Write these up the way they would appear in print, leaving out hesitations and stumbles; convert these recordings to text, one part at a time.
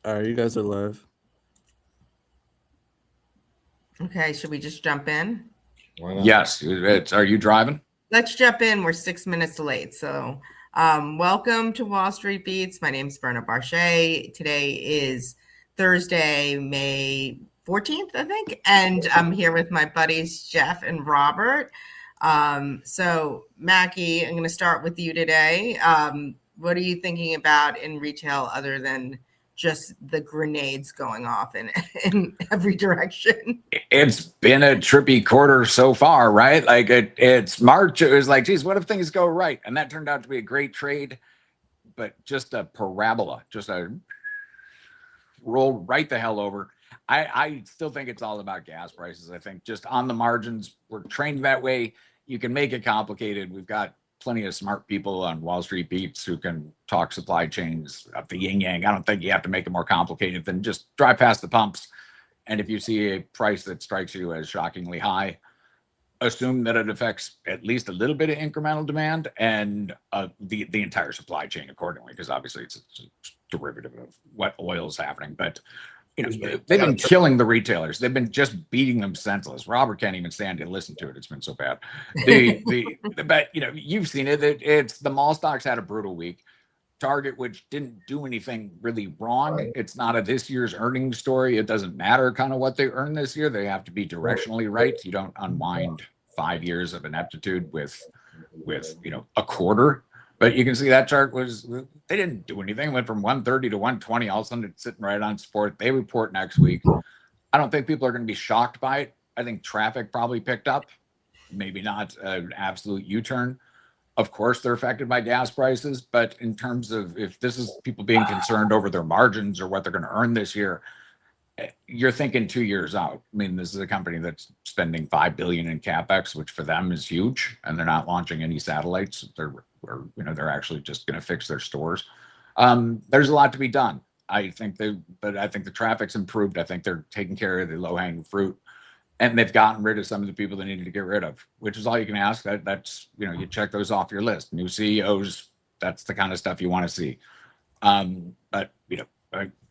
All right, you guys are live. Okay, should we just jump in? Yes. Are you driving? Let's jump in. We're 6 minutes late. So, welcome to Wall Street Beats. My name is Berna Barchet. Today is Thursday, May 14th, I think. And I'm here with my buddies, Jeff and Robert. So, Mackie, I'm going to start with you today. What are you thinking about in retail other than just the grenades going off in every direction? It's been a trippy quarter so far, right? Like it's March. It was like, geez, what if things go right? And that turned out to be a great trade, but just a parabola, just a roll right the hell over. I still think it's all about gas prices. I think just on the margins, we're trained that way. You can make it complicated. We've got plenty of smart people on Wall Street Beats who can talk supply chains up the yin yang. I don't think you have to make it more complicated than just drive past the pumps. And if you see a price that strikes you as shockingly high, assume that it affects at least a little bit of incremental demand and the entire supply chain accordingly, because obviously it's a derivative of what oil is happening. But they've been killing the retailers. They've been just beating them senseless. Robert can't even stand to listen to it. It's been so bad. But you've seen it. It's the mall stocks had a brutal week. Target, which didn't do anything really wrong. Right. It's not a this year's earnings story. It doesn't matter kind of what they earn this year. They have to be directionally right. You don't unwind 5 years of ineptitude with a quarter. But you can see that chart they didn't do anything. It went from 130 to 120. All of a sudden it's sitting right on support. They report next week. I don't think people are going to be shocked by it. I think traffic probably picked up. Maybe not an absolute U-turn. Of course, they're affected by gas prices, but in terms of if this is people being concerned over their margins or what they're going to earn this year, you're thinking 2 years out. I mean, this is a company that's spending $5 billion in capex, which for them is huge, and they're not launching any satellites. They're actually just going to fix their stores. There's a lot to be done. I think the traffic's improved. I think they're taking care of the low-hanging fruit. And they've gotten rid of some of the people they needed to get rid of, which is all you can ask. That's you check those off your list. New CEOs, that's the kind of stuff you want to see. But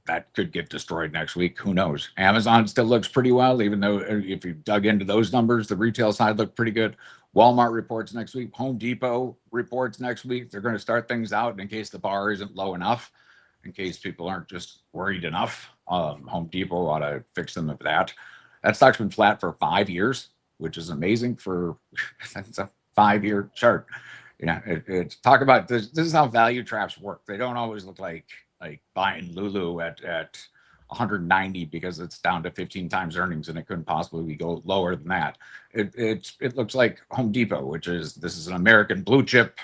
that could get destroyed next week. Who knows? Amazon still looks pretty well, even though if you dug into those numbers, the retail side looked pretty good. Walmart reports next week. Home Depot reports next week. They're going to start things out in case the bar isn't low enough, in case people aren't just worried enough. Home Depot ought to fix them of that. That stock's been flat for 5 years, which is amazing for it's a 5-year chart. It's talk about this. This is how value traps work. They don't always look like buying Lulu at 190 because it's down to 15 times earnings and it couldn't possibly go lower than that. It looks like Home Depot, this is an American blue chip.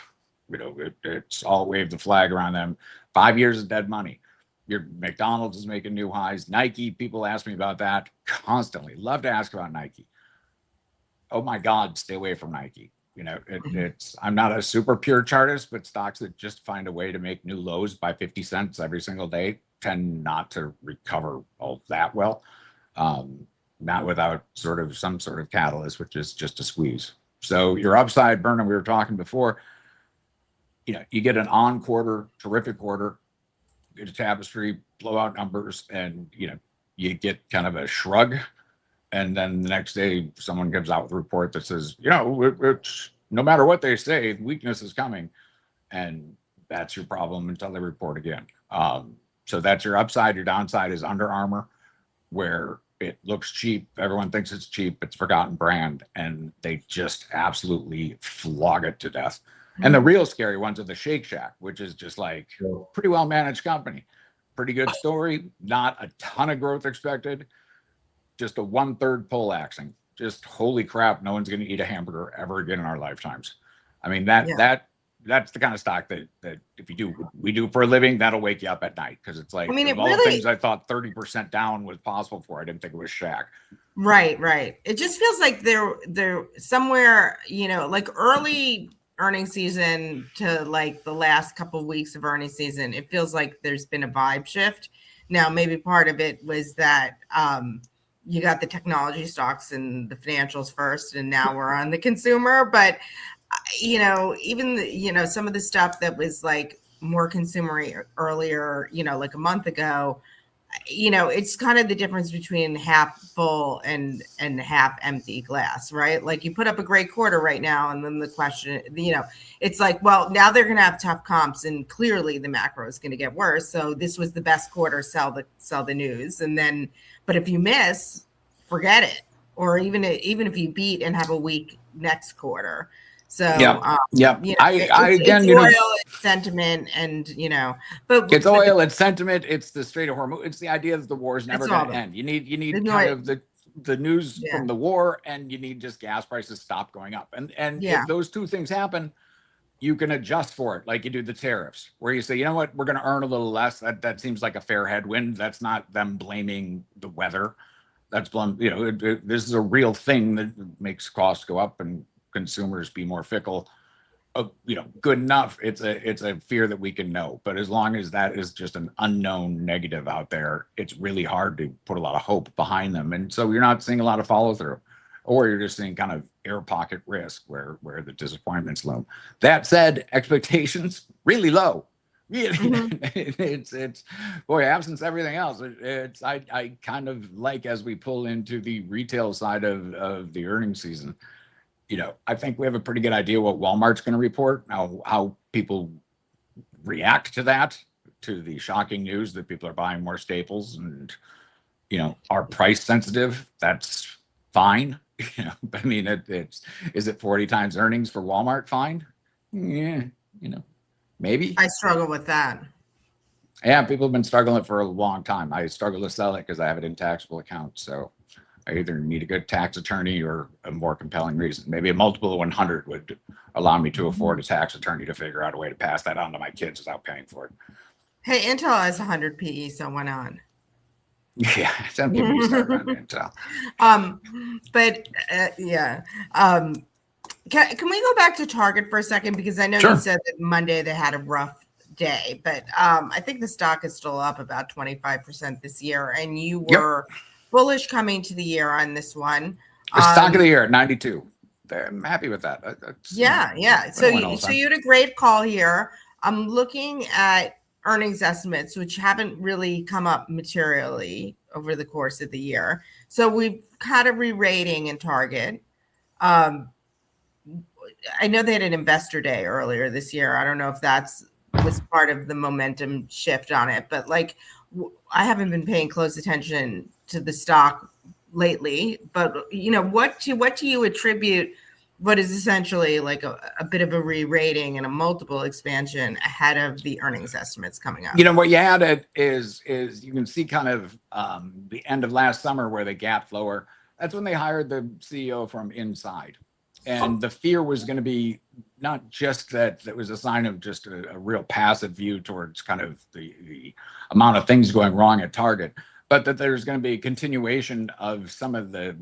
It's all wave the flag around them. 5 years of dead money. Your McDonald's is making new highs. Nike, people ask me about that constantly. Love to ask about Nike. Oh my God, stay away from Nike. I'm not a super pure chartist, but stocks that just find a way to make new lows by 50 cents every single day tend not to recover all that well. Not without some sort of catalyst, which is just a squeeze. So your upside, Burnham, we were talking before, you get an on quarter, terrific quarter, get a tapestry, blowout numbers, and you get kind of a shrug, and then the next day someone comes out with a report that says it's, no matter what they say, weakness is coming, and that's your problem until they report again. So that's your upside. Your downside is Under Armour, where it looks cheap, everyone thinks it's cheap, it's forgotten brand, and they just absolutely flog it to death. And the real scary ones are the Shake Shack, which is just like pretty well managed company. Pretty good story. Not a ton of growth expected. Just a 1/3 poleaxing. Just holy crap, no one's going to eat a hamburger ever again in our lifetimes. I mean, that's the kind of stock that if we do for a living, that'll wake you up at night, because it's like, the things I thought 30% down was possible for, I didn't think it was Shack. Right. It just feels like they're somewhere, like early earnings season to like the last couple of weeks of earnings season, it feels like there's been a vibe shift. Now, maybe part of it was that you got the technology stocks and the financials first, and now we're on the consumer. But even some of the stuff that was like more consumery earlier, like a month ago, it's kind of the difference between half full and half empty glass, right? Like you put up a great quarter right now, and then the question, it's like, well, now they're going to have tough comps, and clearly the macro is going to get worse. So this was the best quarter, sell the news, and then, but if you miss, forget it. Or even if you beat and have a weak next quarter. So I again, it's oil, it's sentiment, and but it's oil, it's sentiment, it's the Strait of Hormuz. It's the idea that the war is never going to end. You need kind of the news from the war, and you need just gas prices stop going up. And if those two things happen, you can adjust for it, like you do the tariffs, where you say, you know what, we're going to earn a little less. That seems like a fair headwind. That's not them blaming the weather. That's this is a real thing that makes costs go up and consumers be more fickle. Good enough. It's a fear that we can know, but as long as that is just an unknown negative out there, it's really hard to put a lot of hope behind them. And so you're not seeing a lot of follow through, or you're just seeing kind of air pocket risk where the disappointments loom. That said, expectations really low. It's boy, absence everything else. I kind of like, as we pull into the retail side of the earnings season, I think we have a pretty good idea what Walmart's going to report. Now, how people react to that, to the shocking news that people are buying more staples and are price sensitive, that's fine. But I mean, is it 40 times earnings for Walmart? Fine. Yeah, maybe. I struggle with that. Yeah, people have been struggling for a long time. I struggle to sell it because I have it in taxable accounts. So I either need a good tax attorney or a more compelling reason. Maybe a multiple of 100 would allow me to afford a tax attorney to figure out a way to pass that on to my kids without paying for it. Hey, Intel has 100 PE, so why not? Yeah, some people start on Intel. Can we go back to Target for a second? Because I know you said that Monday they had a rough day, but I think the stock is still up about 25% this year, and you were bullish coming to the year on this one. Stock of the year at 92. I'm happy with that. So you had a great call here. I'm looking at earnings estimates, which haven't really come up materially over the course of the year. So we've had a re-rating in Target. I know they had an investor day earlier this year. I don't know if was part of the momentum shift on it, but I haven't been paying close attention to the stock lately. But what do you attribute what is essentially like a bit of a re-rating and a multiple expansion ahead of the earnings estimates coming up? What you had is you can see kind of the end of last summer where they gapped lower. That's when they hired the CEO from inside. And the fear was going to be not just that was a sign of just a real passive view towards kind of the amount of things going wrong at Target, but that there's going to be a continuation of some of the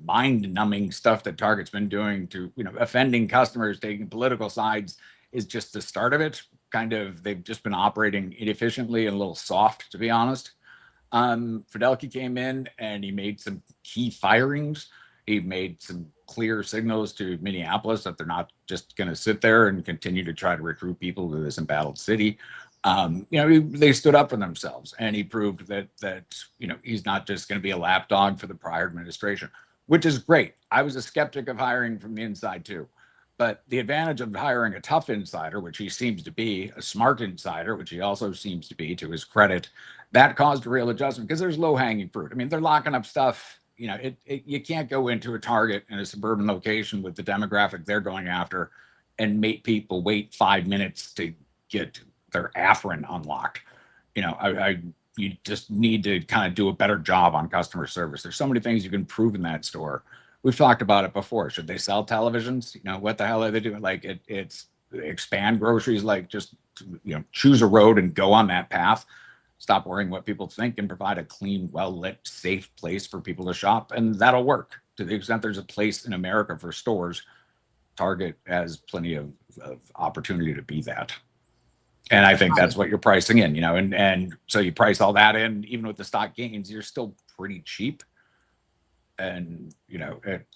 mind-numbing stuff that Target's been doing to, offending customers, taking political sides is just the start of it. Kind of, they've just been operating inefficiently and a little soft, to be honest. Fidelki came in and he made some key firings. He made some clear signals to Minneapolis that they're not just going to sit there and continue to try to recruit people to this embattled city. They stood up for themselves, and he proved that he's not just going to be a lapdog for the prior administration, which is great. I was a skeptic of hiring from the inside too, but the advantage of hiring a tough insider, which he seems to be, a smart insider, which he also seems to be, to his credit, that caused a real adjustment because there's low-hanging fruit. I mean, they're locking up stuff. You can't go into a Target in a suburban location with the demographic they're going after and make people wait 5 minutes to get their Afrin unlocked. You just need to kind of do a better job on customer service. There's so many things you can improve in that store. We've talked about it before. Should they sell televisions? What the hell are they doing? It's expand groceries, just choose a road and go on that path. Stop worrying what people think and provide a clean, well-lit, safe place for people to shop. And that'll work. To the extent there's a place in America for stores, Target has plenty of opportunity to be that. And I think that's what you're pricing in, and so you price all that in, even with the stock gains, you're still pretty cheap. And, you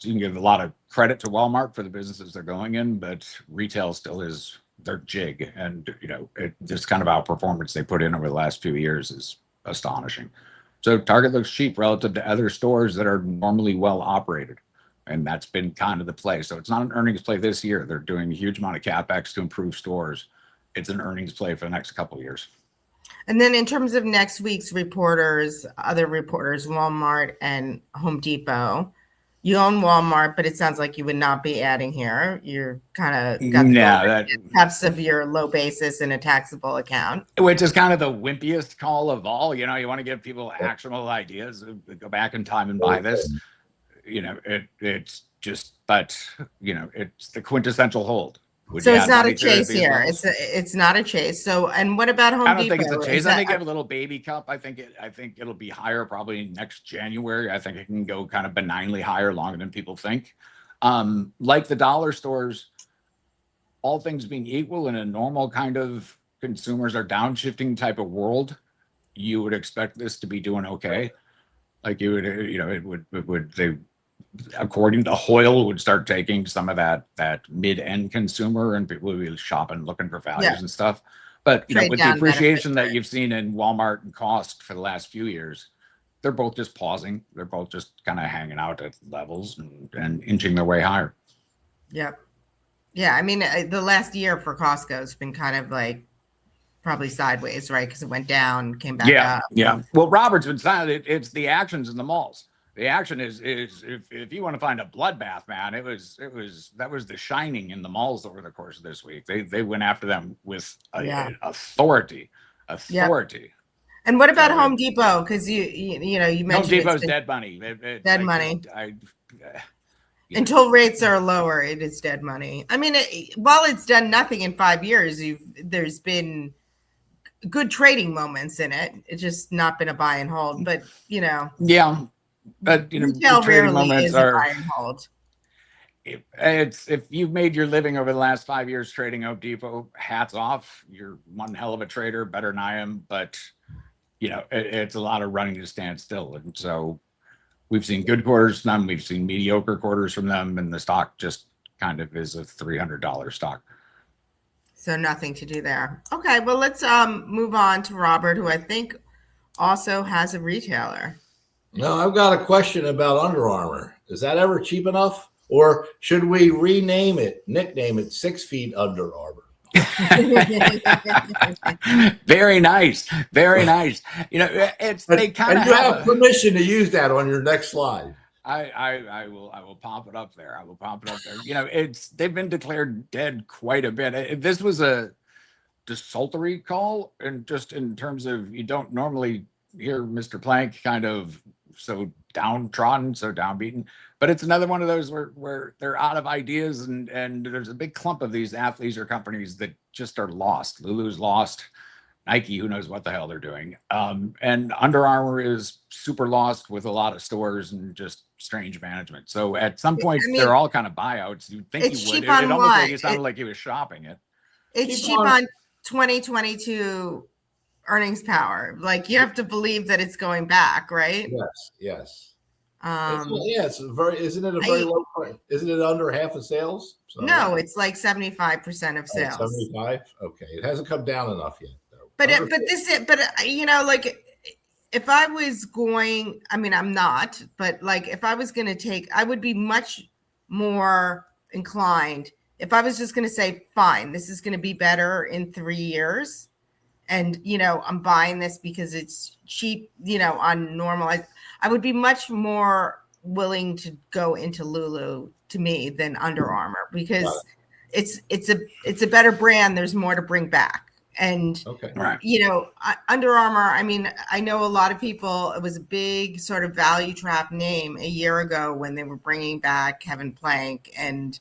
can give a lot of credit to Walmart for the businesses they're going in, but retail still is their jig. And, this kind of outperformance they put in over the last few years is astonishing. So Target looks cheap relative to other stores that are normally well operated. And that's been kind of the play. So it's not an earnings play this year. They're doing a huge amount of CapEx to improve stores. It's an earnings play for the next couple of years. And then in terms of next week's reporters, other reporters, Walmart and Home Depot. You own Walmart, but it sounds like you would not be adding here. You're kind of got the depths of your low basis in a taxable account. Which is kind of the wimpiest call of all. You know, you want to give people actionable ideas. Go back in time and buy this. You know, it's just, but, you know, it's the quintessential hold. So it's not a chase here. It's not a chase. So, and what about Home Depot? I don't think it's a chase. I think you have a little baby cup. I think it'll be higher probably next January. I think it can go kind of benignly higher longer than people think. Like the dollar stores, all things being equal in a normal kind of consumers are downshifting type of world, you would expect this to be doing okay. Like you would, you know, it would they, according to Hoyle, would start taking some of that mid-end consumer and people would be shopping, looking for values and stuff. But you know, with the appreciation that you've seen in Walmart and Cost for the last few years, they're both just pausing. They're both just kind of hanging out at levels and inching their way higher. Yep. Yeah. I mean, the last year for Costco has been kind of like probably sideways, right? Because it went down, came back up. Yeah. Well, Robert's been silent. It's the actions in the malls. The action is if you want to find a bloodbath, man, that was The Shining in the malls over the course of this week. They went after them with authority. Yep. And what about Home Depot? Because you mentioned Home Depot's dead money. Dead money. Until rates are lower, it is dead money. I mean, while it's done nothing in 5 years, there's been good trading moments in it. It's just not been a buy and hold. But yeah. But retail rarely is a buy and hold. It's if you've made your living over the last 5 years trading Home Depot, hats off. You're one hell of a trader, better than I am. But it's a lot of running to stand still, and so we've seen good quarters from them. We've seen mediocre quarters from them, and the stock just kind of is a $300 stock. So nothing to do there. Okay, well let's move on to Robert, who I think also has a retailer. No, I've got a question about Under Armour. Is that ever cheap enough? Or should we nickname it 6 Feet Under Armour? Very nice. Very nice. They kind of have permission to use that on your next slide. I will pop it up there. They've been declared dead quite a bit. This was a desultory call, and just in terms of, you don't normally hear Mr. Plank kind of so downtrodden, so downbeaten, but it's another one of those where they're out of ideas, and there's a big clump of these athleisure companies that just are lost. Lulu's lost, Nike, who knows what the hell they're doing, and Under Armour is super lost with a lot of stores and just strange management. So at some point, they're all kind of buyouts. You'd think you would. It almost sounded like he was shopping it. It's cheap on 2022 earnings power. Like, you have to believe that it's going back, right? Yes. Isn't it a very low price? Isn't it under half of sales? No, it's like 75% of sales. 75? Okay. It hasn't come down enough yet, though. Like, if I was going, I mean, I'm not, but like, if I was going to I would be much more inclined if I was just going to say, fine, this is going to be better in 3 years. And, I'm buying this because it's cheap, on normal. I would be much more willing to go into Lulu, to me, than Under Armour, because it's a better brand. There's more to bring back. And, Under Armour, I mean, I know a lot of people, it was a big sort of value trap name a year ago when they were bringing back Kevin Plank. And,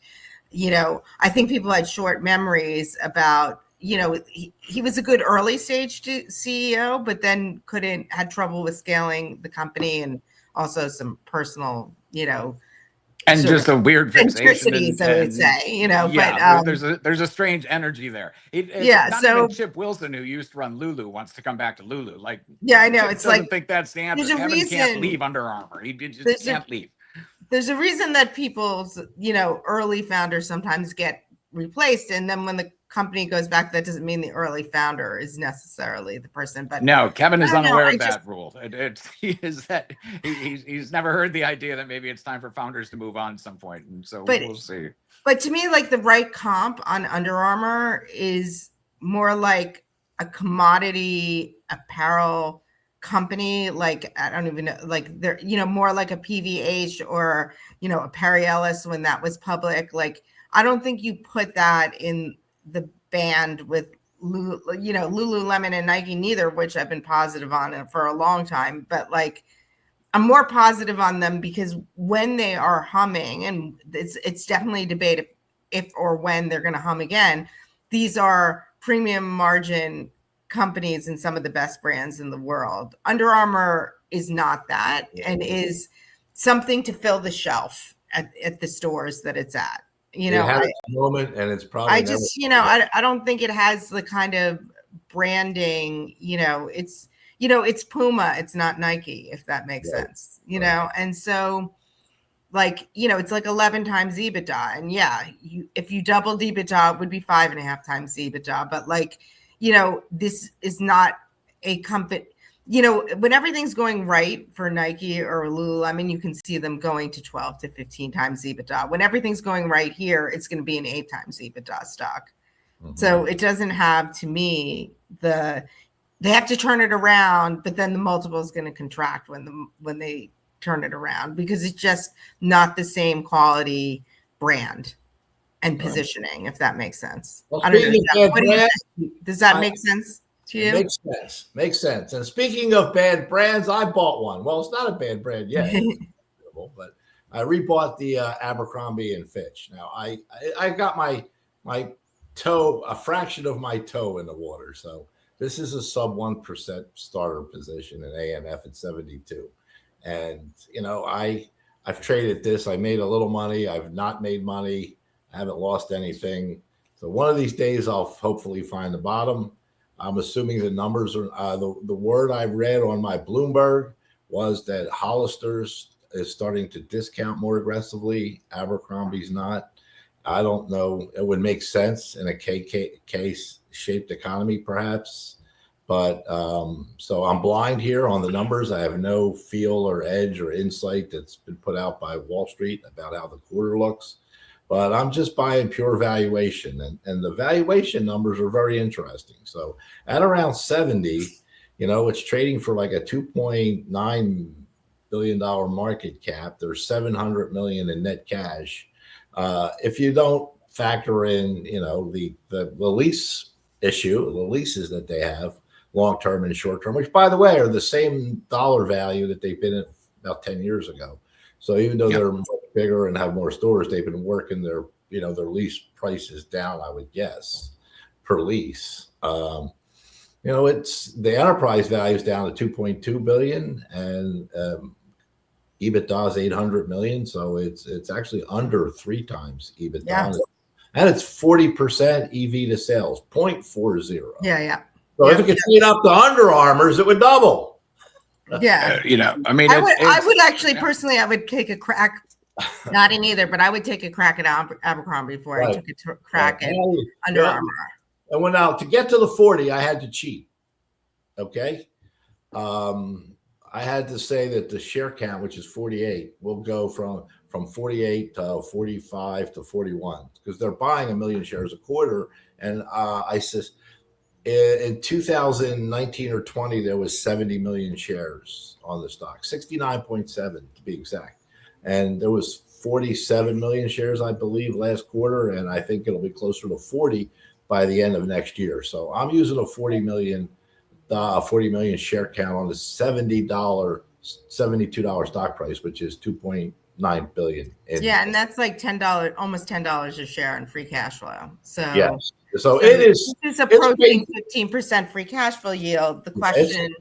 I think people had short memories about, he was a good early stage CEO, but then had trouble with scaling the company, and also some personal, and just a weird fixation. I would say, but there's a strange energy there. So Chip Wilson, who used to run Lulu, wants to come back to Lulu. Like, I know Chip doesn't think that's the answer. Kevin can't leave Under Armour. He just can't leave. There's a reason that people's, early founders sometimes get replaced. And then when the company goes back, that doesn't mean the early founder is necessarily the person. But no, Kevin is unaware of that rule. He's never heard the idea that maybe it's time for founders to move on at some point, and so we'll see. But to me, like the right comp on Under Armour is more like a commodity apparel company. Like, I don't even know, like they're, more like a PVH or, a Perry Ellis when that was public. Like, I don't think you put that in the band with, Lululemon and Nike, neither of which I've been positive on for a long time. But like, I'm more positive on them because when they are humming, and it's definitely a debate if or when they're going to hum again, these are premium margin companies and some of the best brands in the world. Under Armour is not that, and is something to fill the shelf at the stores that it's at. It had its moment, and it's probably. I just, I don't think it has the kind of branding. It's Puma, it's not Nike, if that makes sense. And so, like, it's like 11 times EBITDA, and if you doubled EBITDA, it would be 5.5 times EBITDA. But like, this is not a company. When everything's going right for Nike or Lululemon, you can see them going to 12 to 15 times EBITDA. When everything's going right here, it's going to be an 8 times EBITDA stock. Mm-hmm. So it doesn't have, to me, they have to turn it around, but then the multiple is going to contract when they turn it around, because it's just not the same quality brand and positioning, if that makes sense. Well, I don't know. Does that make sense to you? It makes sense. And speaking of bad brands, I bought one. Well, it's not a bad brand yet, but I rebought the Abercrombie and Fitch. Now I got my toe, a fraction of my toe in the water. So this is a sub 1% starter position in ANF at 72. And, I've traded this. I made a little money. I've not made money. I haven't lost anything. So one of these days I'll hopefully find the bottom. I'm assuming the numbers are the word I read on my Bloomberg was that Hollister's is starting to discount more aggressively. Abercrombie's not. I don't know. It would make sense in a K-shaped economy, perhaps. But so I'm blind here on the numbers. I have no feel or edge or insight that's been put out by Wall Street about how the quarter looks. But I'm just buying pure valuation. And the valuation numbers are very interesting. So at around 70, it's trading for like a $2.9 billion market cap. There's $700 million in net cash. If you don't factor in, the lease issue, the leases that they have, long-term and short-term, which, by the way, are the same dollar value that they've been at about 10 years ago. So even though they're much bigger and have more stores, they've been working their lease prices down, I would guess, per lease. It's the enterprise value is down to $2.2 billion, and EBITDA is $800 million. So it's actually under 3 times EBITDA. Yeah. And it's 40% EV to sales, 0.40. Yeah. So if it could clean up the Under Armours, it would double. Yeah. I would actually personally, I would take a crack, not in either, but I would take a crack at Abercrombie before I took a crack at Under Armour. And now to get to the 40, I had to cheat. Okay. I had to say that the share count, which is 48, will go from 48 to 45 to 41, because they're buying 1 million shares a quarter. And I said, in 2019 or 20, there was 70 million shares on the stock, 69.7 to be exact. And there was 47 million shares, I believe, last quarter. And I think it'll be closer to 40 by the end of next year. So I'm using a 40 million share count on the $72 stock price, which is 2.9 billion. And that's like $10, almost $10 a share in free cash flow. So yes. So it is. It's approaching 15% free cash flow yield. The question,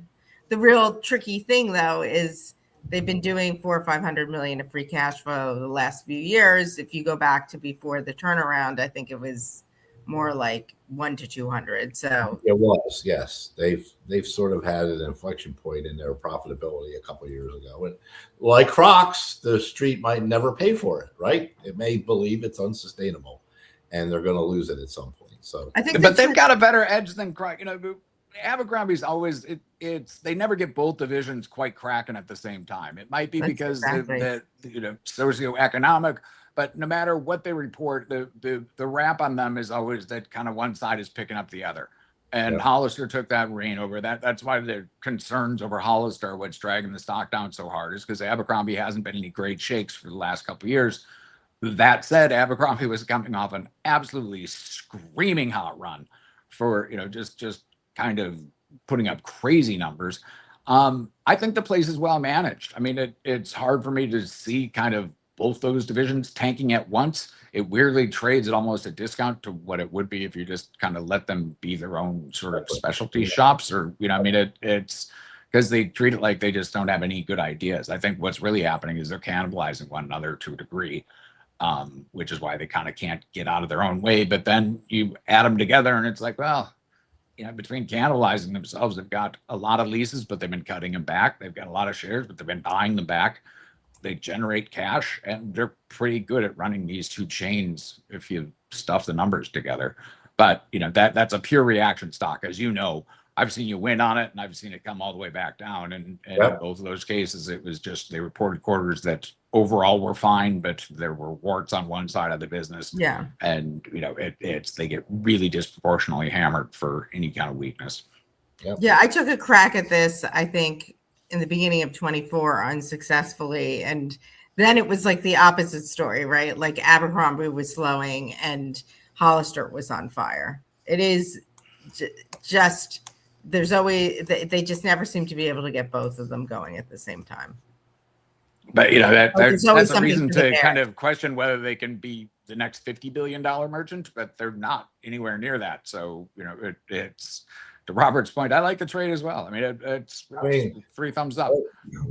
the real tricky thing though, is they've been doing $400 or $500 million of free cash flow the last few years. If you go back to before the turnaround, I think it was more like 1 to 200. So it was, yes. They've sort of had an inflection point in their profitability a couple of years ago. And like Crocs, the street might never pay for it, right? It may believe it's unsustainable. and they're going to lose it at some point. So I think but they've got a better edge than Abercrombie's always it's they never get both divisions quite cracking at the same time. It might be because the socioeconomic, but no matter what they report, the rap on them is always that kind of one side is picking up the other. And Hollister took that reign over that. That's why the concerns over Hollister, what's dragging the stock down so hard, is because Abercrombie hasn't been any great shakes for the last couple of years. That said, Abercrombie was coming off an absolutely screaming hot run for, just kind of putting up crazy numbers. I think the place is well managed. I mean, it's hard for me to see kind of both those divisions tanking at once. It weirdly trades at almost a discount to what it would be if you just kind of let them be their own sort of specialty shops, or, it's because they treat it like they just don't have any good ideas. I think what's really happening is they're cannibalizing one another to a degree, which is why they kind of can't get out of their own way. But then you add them together and it's like, well, between cannibalizing themselves, they've got a lot of leases, but they've been cutting them back. They've got a lot of shares, but they've been buying them back. They generate cash, and they're pretty good at running these two chains if you stuff the numbers together. But that's a pure reaction stock, as you know. I've seen you win on it, and I've seen it come all the way back down. And in both of those cases, it was just they reported quarters that overall were fine, but there were warts on one side of the business. Yeah, and they get really disproportionately hammered for any kind of weakness. Yeah, I took a crack at this, I think, in the beginning of 24 unsuccessfully. And then it was like the opposite story, right? Like Abercrombie was slowing and Hollister was on fire. It is just, there's always, they just never seem to be able to get both of them going at the same time. But that's a reason to kind of question whether they can be the next $50 billion merchant, but they're not anywhere near that. So, it's, to Robert's point, I like the trade as well. I mean, it's 3 thumbs up.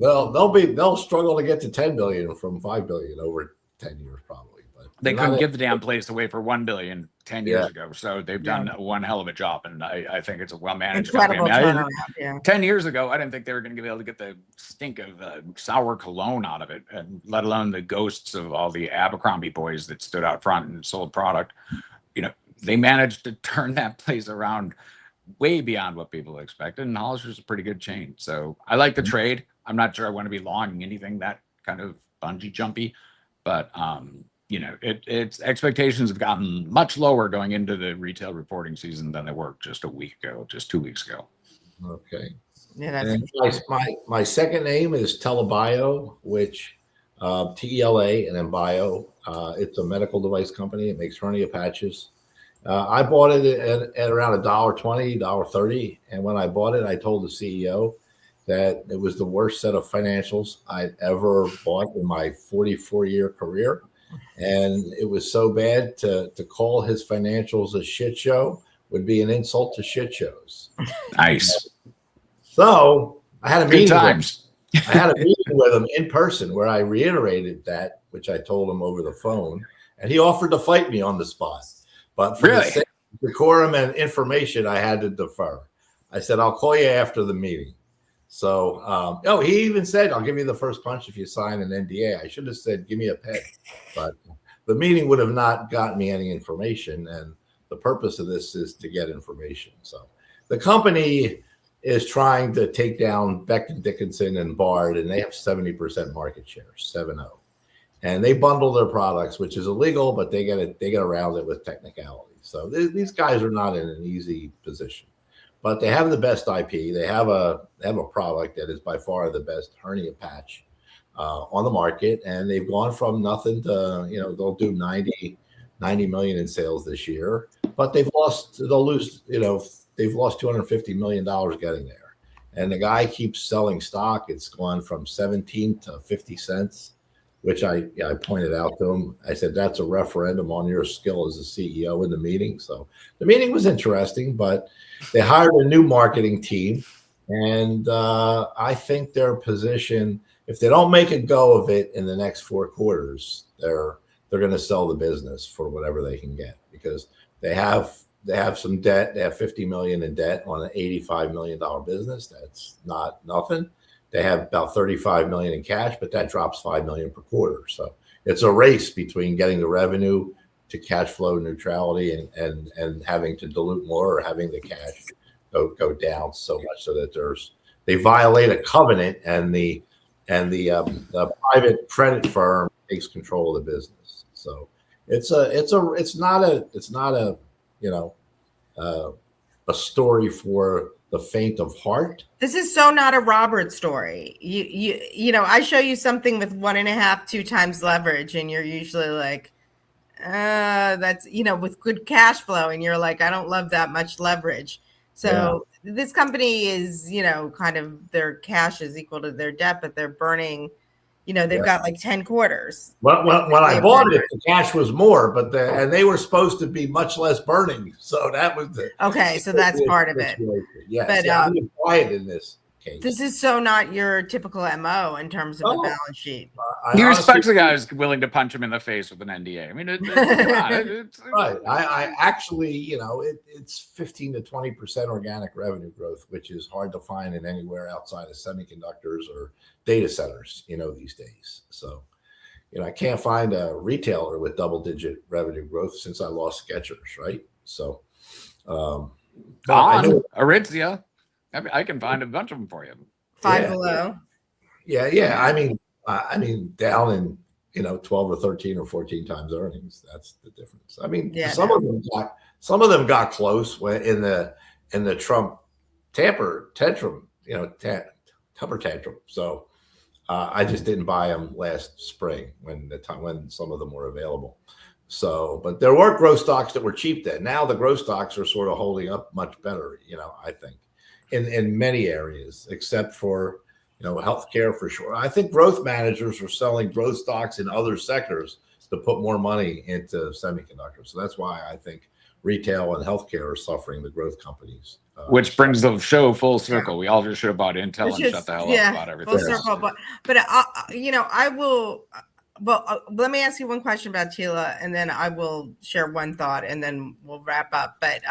They'll struggle to get to 10 billion from 5 billion over 10 years probably. But they couldn't give the damn place away for 1 billion 10 years ago. So they've done one hell of a job, and I think it's a well managed company. 10 years ago, I didn't think they were going to be able to get the stink of sour cologne out of it, and let alone the ghosts of all the Abercrombie boys that stood out front and sold product. They managed to turn that place around way beyond what people expected, and Hollister's a pretty good chain. So I like the trade. I'm not sure I want to be longing anything that kind of bungee jumpy, but its expectations have gotten much lower going into the retail reporting season than they were just 2 weeks ago. Okay. Yeah, that's my second name is TeleBio, which TELA and then Bio. It's a medical device company. It makes hernia patches. I bought it at around $1.20, $1.30. And when I bought it, I told the CEO that it was the worst set of financials I'd ever bought in my 44-year career. And it was so bad to call his financials a shit show would be an insult to shit shows. Nice. So I had a meeting. I had a meeting with him in person where I reiterated that, which I told him over the phone, and he offered to fight me on the spot. But for the sake of decorum and information, I had to defer. I said, I'll call you after the meeting. So, he even said, I'll give you the first punch if you sign an NDA. I should have said, give me a pen. But the meeting would have not gotten me any information. And the purpose of this is to get information. So the company is trying to take down Becton Dickinson and Bard, and they have 70% market share, 7-0. And they bundle their products, which is illegal, but they get around it with technicality. So these guys are not in an easy position, but they have the best IP. They have a product that is by far the best hernia patch on the market, and they've gone from nothing to they'll do 90 million in sales this year, but they've lost $250 million getting there. And the guy keeps selling stock. It's gone from 17 to 50 cents. Which I pointed out to him. I said, that's a referendum on your skill as a CEO in the meeting. So the meeting was interesting, but they hired a new marketing team. And I think their position, if they don't make a go of it in the next 4 quarters, they're going to sell the business for whatever they can get, because they have some debt. They have 50 million in debt on an $85 million business. That's not nothing. They have about 35 million in cash, but that drops 5 million per quarter. So it's a race between getting the revenue cash flow neutrality and having to dilute more or having the cash go down so much so that they violate a covenant and the private credit firm takes control of the business. So it's not a a story for the faint of heart. This is so not a Robert story. You know, I show you something with 1.5, 2 times leverage, and you're usually like, that's, you know, with good cash flow, and you're like, I don't love that much leverage. So this company is, you know, kind of their cash is equal to their debt, but they're burning, you know, they've got like 10 quarters. When I bought it, the cash was more, but they were supposed to be much less burning. So that was so that's part of it. Yes, but I'm quiet in this case. This is so not your typical MO in terms of the balance sheet. He respects the guy who's willing to punch him in the face with an NDA. I mean, it's right. I actually, you know, it's 15 to 20% organic revenue growth, which is hard to find in anywhere outside of semiconductors or data centers, you know, these days. So, you know, I can't find a retailer with double-digit revenue growth since I lost Skechers, right? So, Aritzia, I can find a bunch of them for you. Five Below. Yeah. I mean, down in, you know, 12 or 13 or 14 times earnings. That's the difference. I mean, some of them got close when in the Trump temper tantrum. So I just didn't buy them last spring when some of them were available. So, but there were growth stocks that were cheap then. Now the growth stocks are sort of holding up much better, you know, I think, in many areas, except for, you know, healthcare for sure. I think growth managers are selling growth stocks in other sectors to put more money into semiconductors. So that's why I think retail and healthcare are suffering, the growth companies. Which brings the show full circle. We all just should have bought Intel and shut the hell up about everything. Full circle, but you know, I will. Well, let me ask you one question about Tila, and then I will share one thought, and then we'll wrap up. But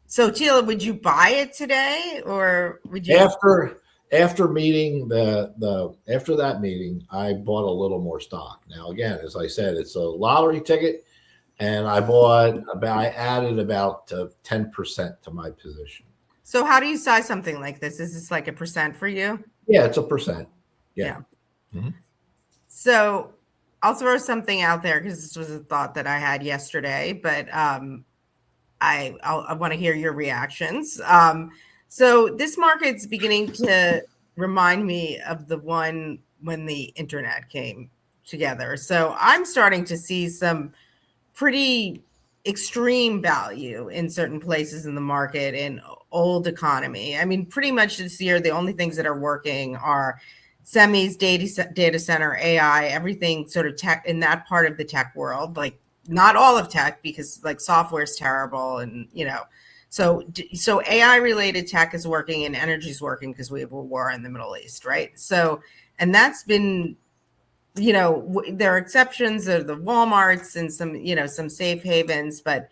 so Tila, would you buy it today, or would you? After meeting after that meeting, I bought a little more stock. Now, again, as I said, it's a lottery ticket, and I added about 10% to my position. So how do you size something like this? Is this like a percent for you? Yeah, it's a percent. Yeah. Mm-hmm. So I'll throw something out there because this was a thought that I had yesterday, but I want to hear your reactions. So this market's beginning to remind me of the one when the internet came together. So I'm starting to see some pretty extreme value in certain places in the market in old economy. I mean, pretty much this year, the only things that are working are semis, data center, AI, everything sort of tech in that part of the tech world, like not all of tech, because like software is terrible. And, you know, so AI related tech is working and energy is working because we have a war in the Middle East. Right. So, and that's been, you know, there are exceptions of the Walmarts and some, you know, some safe havens, but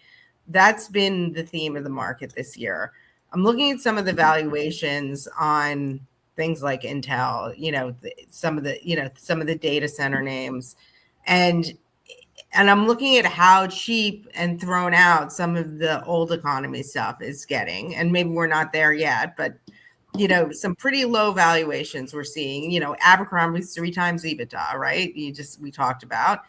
that's been the theme of the market this year. I'm looking at some of the valuations on things like Intel, you know, some of the data center names, and I'm looking at how cheap and thrown out some of the old economy stuff is getting, and maybe we're not there yet, but you know, some pretty low valuations we're seeing. You know, Abercrombie's 3 times EBITDA, right? We talked about,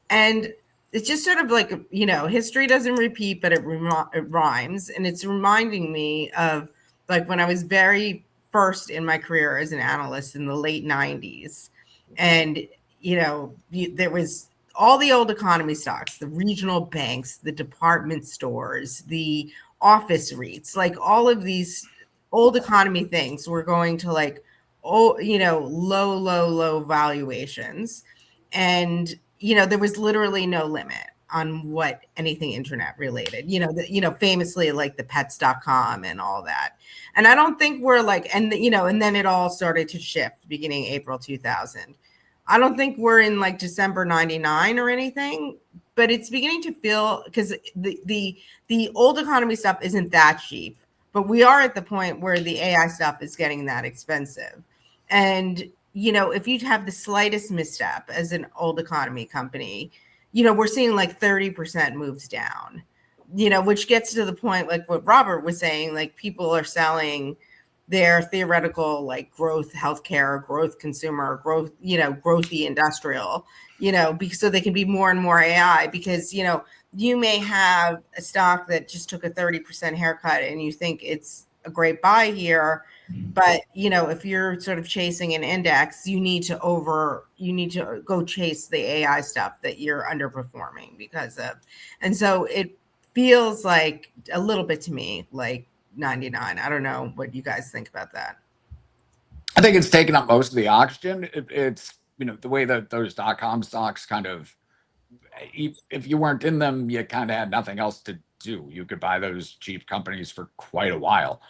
and it's just sort of like, you know, history doesn't repeat, but it rhymes, and it's reminding me of like when I was very first in my career as an analyst in the late 90s. And, you know, there was all the old economy stocks, the regional banks, the department stores, the office REITs, like all of these old economy things were going to like, you know, low valuations. And, you know, there was literally no limit on what anything internet related, you know, famously like the pets.com and all that. And I don't think we're like, and you know, and then it all started to shift beginning April 2000. I don't think we're in like December 99 or anything, but it's beginning to feel, because the old economy stuff isn't that cheap, but we are at the point where the AI stuff is getting that expensive. And, you know, if you have the slightest misstep as an old economy company, we're seeing like 30% moves down, which gets to the point, like what Robert was saying, like people are selling their theoretical like growth healthcare, growth consumer, growth, growthy industrial, because so they can be more and more AI, because, you may have a stock that just took a 30% haircut and you think it's a great buy here. But, if you're sort of chasing an index, you need to go chase the AI stuff that you're underperforming because of. And so it feels like a little bit to me like 99. I don't know what you guys think about that. I think it's taken up most of the oxygen. It's, the way that those .com stocks kind of, if you weren't in them, you kind of had nothing else to do. You could buy those cheap companies for quite a while.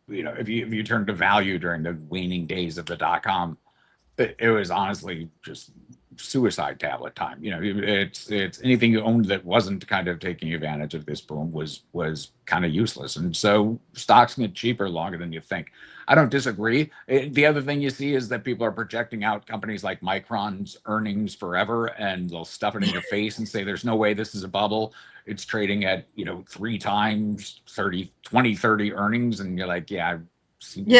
If you turned to value during the waning days of the .com, it was honestly just suicide tablet time. It's anything you owned that wasn't kind of taking advantage of this boom was kind of useless. And so stocks get cheaper longer than you think. I don't disagree. The other thing you see is that people are projecting out companies like Micron's earnings forever, and they'll stuff it in your face and say there's no way this is a bubble. It's trading at 3 times 30 earnings, and you're like, yeah,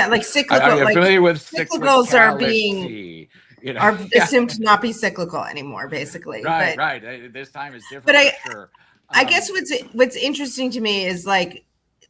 like cyclical. I'm familiar with cyclicals are being are assumed to not be cyclical anymore, basically. Right. This time is different. But sure. I guess what's interesting to me is like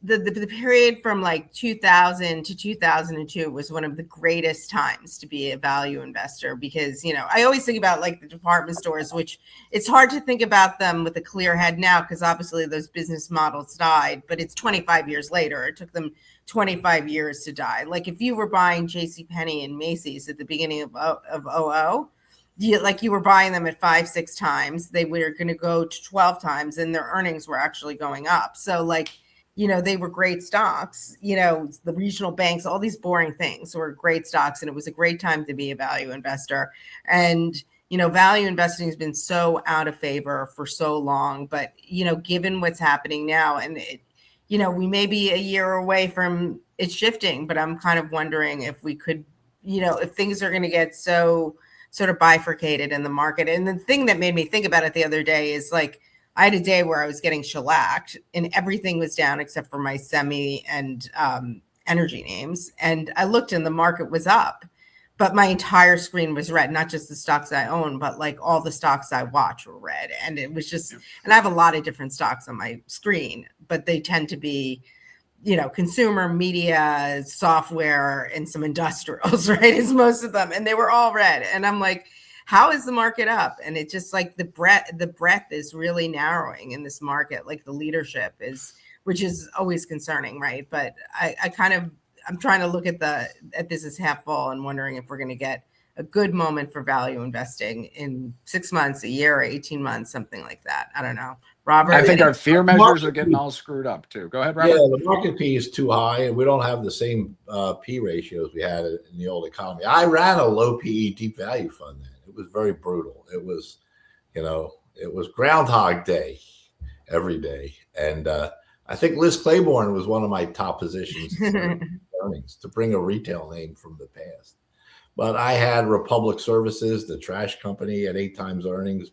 the period from like 2000 to 2002 was one of the greatest times to be a value investor, because I always think about like the department stores, which it's hard to think about them with a clear head now because obviously those business models died, but it's 25 years later. It took them 25 years to die. Like if you were buying JCPenney and Macy's at the beginning of 00, you were buying them at 5-6 times. They were going to go to 12 times, and their earnings were actually going up. So like, they were great stocks. The regional banks, all these boring things were great stocks, and it was a great time to be a value investor. And value investing has been so out of favor for so long. But given what's happening now, and we may be a year away from it shifting, but I'm kind of wondering if we could, if things are going to get so sort of bifurcated in the market. And the thing that made me think about it the other day is like, I had a day where I was getting shellacked and everything was down except for my semi and energy names. And I looked and the market was up, but my entire screen was red, not just the stocks I own, but like all the stocks I watch were red. And it was just, and I have a lot of different stocks on my screen, but they tend to be, consumer, media, software, and some industrials, right? Is most of them. And they were all red. And I'm like, how is the market up? And it just like the breadth is really narrowing in this market. Like the leadership is, which is always concerning, right? But I'm trying to look at this as half full and wondering if we're going to get a good moment for value investing in 6 months, a year, or 18 months, something like that. I don't know. Robert? I think our fear measures are getting all screwed up too. Go ahead, Robert. Yeah, the market P is too high, and we don't have the same P ratios we had in the old economy. I ran a low PE deep value fund then. It was very brutal. It was, it was Groundhog Day every day. And I think Liz Claiborne was one of my top positions earnings, to bring a retail name from the past. But I had Republic Services, the trash company, at 8 times earnings,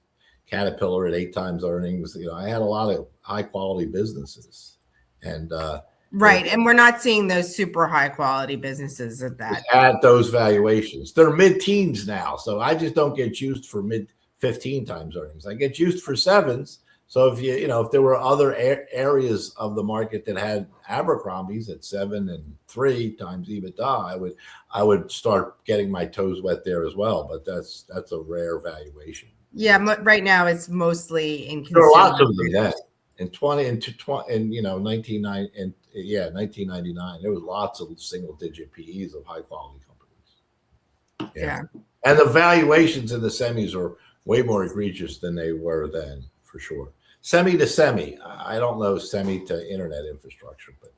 Caterpillar at 8 times earnings. I had a lot of high quality businesses. And right. And we're not seeing those super high quality businesses at those valuations. They're mid-teens now. So I just don't get used for mid 15 times earnings. I get used for 7s. So if there were other areas of the market that had Abercrombie's at 7 and 3 times EBITDA, I would start getting my toes wet there as well. But that's a rare valuation. Yeah, right now it's mostly in consumer. There are lots of them then. In 1999, there was lots of single-digit PEs of high-quality companies. Yeah. And the valuations in the semis are way more egregious than they were then, for sure. Semi to semi. I don't know semi to internet infrastructure, but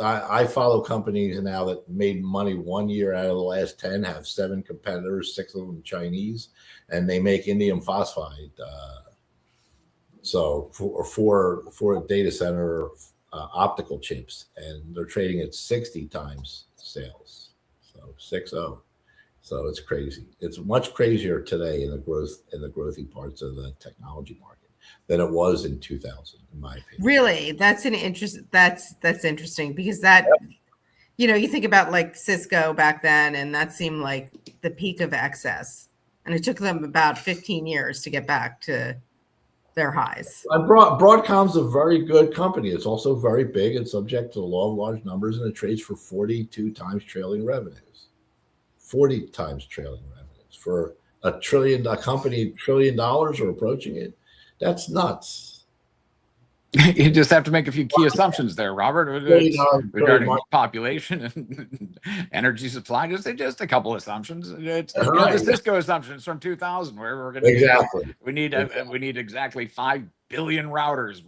I follow companies now that made money 1 year out of the last 10, have 7 competitors, 6 of them Chinese, and they make indium phosphide. So for a data center optical chips, and they're trading at 60 times sales. So 60. So it's crazy. It's much crazier today in the growthy parts of the technology market than it was in 2000, in my opinion. Really, that's interesting because that, you think about like Cisco back then, and that seemed like the peak of excess, and it took them about 15 years to get back to their highs. Broadcom's a very good company. It's also very big and subject to the law of large numbers, and it trades for 42 times trailing revenues. 40 times trailing revenues for a company, $1 trillion or approaching it. That's nuts. You just have to make a few key assumptions there, Robert, regarding population and energy supply. Just a couple assumptions. It's the Cisco assumptions from 2000, where we're going to we need exactly 5 billion routers.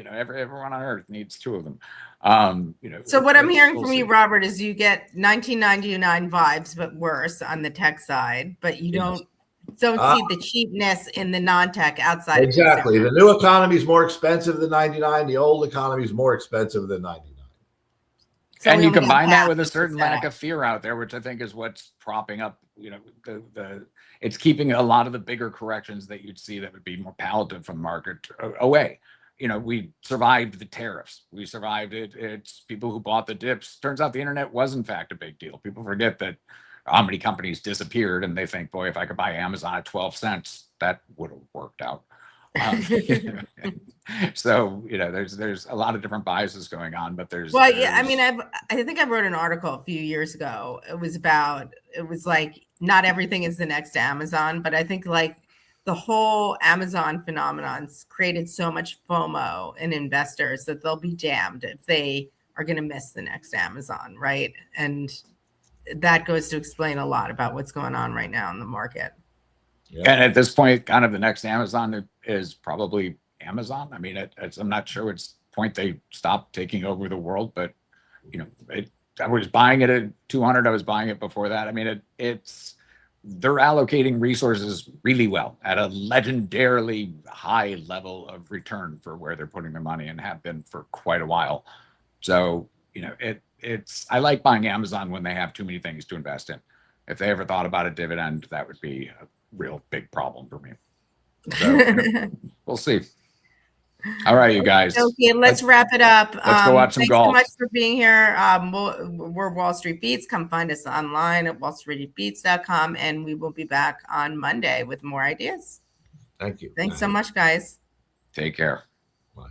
Everyone on Earth needs 2 of them. So what I'm hearing from you, Robert, is you get 1999 vibes, but worse on the tech side, but you don't see the cheapness in the non-tech outside. Exactly. The new economy is more expensive than 99. The old economy is more expensive than 99. So and you combine that with a certain lack of fear out there, which I think is what's propping up, it's keeping a lot of the bigger corrections that you'd see that would be more palatable from market away. We survived the tariffs. We survived it. It's people who bought the dips. Turns out the internet was in fact a big deal. People forget that how many companies disappeared, and they think, boy, if I could buy Amazon at 12 cents, that would have worked out. So there's a lot of different biases going on, but I think I wrote an article a few years ago. It was like not everything is the next Amazon, but I think like the whole Amazon phenomenon's created so much FOMO in investors that they'll be damned if they are going to miss the next Amazon, right? And that goes to explain a lot about what's going on right now in the market. Yeah. And at this point, kind of the next Amazon is probably Amazon. I mean, I'm not sure it's point they stopped taking over the world, but I was buying it at 200. I was buying it before that. I mean, they're allocating resources really well at a legendarily high level of return for where they're putting their money, and have been for quite a while. So I like buying Amazon when they have too many things to invest in. If they ever thought about a dividend, that would be a real big problem for me. So we'll see. All right, you guys. Okay, let's wrap it up. Let's go watch some golf. Thanks so much for being here. We're Wall Street Beats. Come find us online at wallstreetbeats.com, and we will be back on Monday with more ideas. Thank you. Thanks so much, guys. Take care. Bye.